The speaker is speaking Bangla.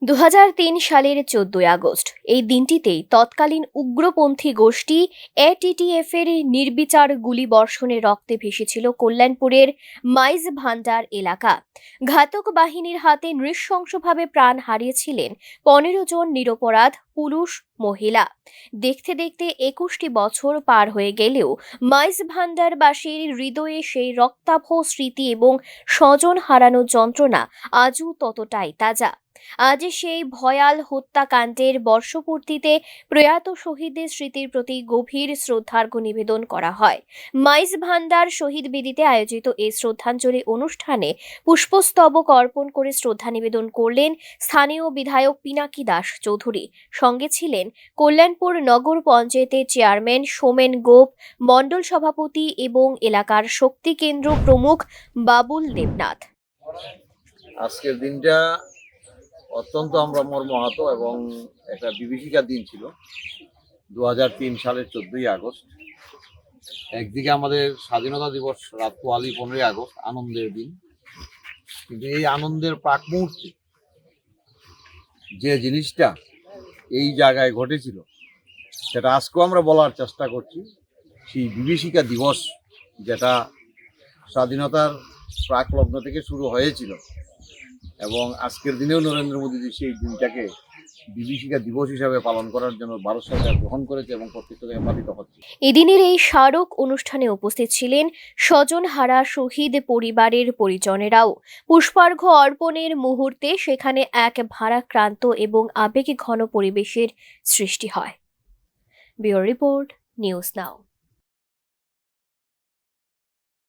২০০৩ সালের ১৪ই আগস্ট এই দিনটিতেই তৎকালীন উগ্রপন্থী গোষ্ঠী এটিটিএফ-এর নির্বিচার গুলিবর্ষণে রক্তে ভেসেছিল কল্যাণপুরের মাইজ ভান্ডার এলাকা। ঘাতক বাহিনীর হাতে নৃশংসভাবে প্রাণ হারিয়েছিলেন ১৫ জন নিরপরাধ পুরুষ মহিলা। দেখতে দেখতে ২১টি বছর পার হয়ে গেলেও মাইজ ভান্ডারবাসীর হৃদয়ে সেই রক্তাভ স্মৃতি এবং স্বজন হারানোর যন্ত্রণা আজও ততটাই তাজা। আজ সেই ভয়াল হত্যাকাণ্ডের বর্ষপূর্তিতে প্রয়াত শহীদদের স্মৃতির প্রতি গভীর শ্রদ্ধার্ঘ্য নিবেদন করা হয়। মাইজ ভান্ডার শহীদ বেদিতে আয়োজিত এই শ্রদ্ধাঞ্জলি অনুষ্ঠানে পুষ্পস্তবক অর্পণ করে শ্রদ্ধা নিবেদন করলেন স্থানীয় বিধায়ক পিনাকি দাস চৌধুরী। সঙ্গে ছিলেন কল্যাণপুর নগর পঞ্চায়েতের চেয়ারম্যান সোমেন গোপ, মণ্ডল সভাপতি এবং এলাকার শক্তি কেন্দ্র প্রমুখ বাবুল দেবনাথ। আজকের দিনটা অত্যন্ত আমরা মর্মাহত এবং একটা বিভীষিকার দিন ছিল। ২০০৩ সালের ১৪ই আগস্ট একদিকে আমাদের স্বাধীনতা দিবস, রাত পোয়ালি ১৫ই আগস্ট আনন্দের দিন, কিন্তু এই আনন্দের প্রাক মুহূর্তে যে জিনিসটা এই জায়গায় ঘটেছিল সেটা আজকেও আমরা বলার চেষ্টা করছি। সেই বিভীষিকা দিবস যেটা স্বাধীনতার প্রাক লগ্ন থেকে শুরু হয়েছিল এবং আজকের দিনেও নরেন্দ্র মোদীজি সেই দিনটাকে বিভীষিকা দিবস হিসাবে পালন করার জন্য ভারত সরকার গ্রহণ করেছে এবং প্রত্যেক থেকে পালিত হচ্ছে। এদিনের এই স্মারক অনুষ্ঠানে উপস্থিত ছিলেন স্বজনহারা শহীদ পরিবারের পরিজনেরাও। পুষ্পার্ঘ্য অর্পণের মুহূর্তে সেখানে এক ভারাক্রান্ত এবং আবেগে ঘন পরিবেশের সৃষ্টি হয়। Bureau report, news now.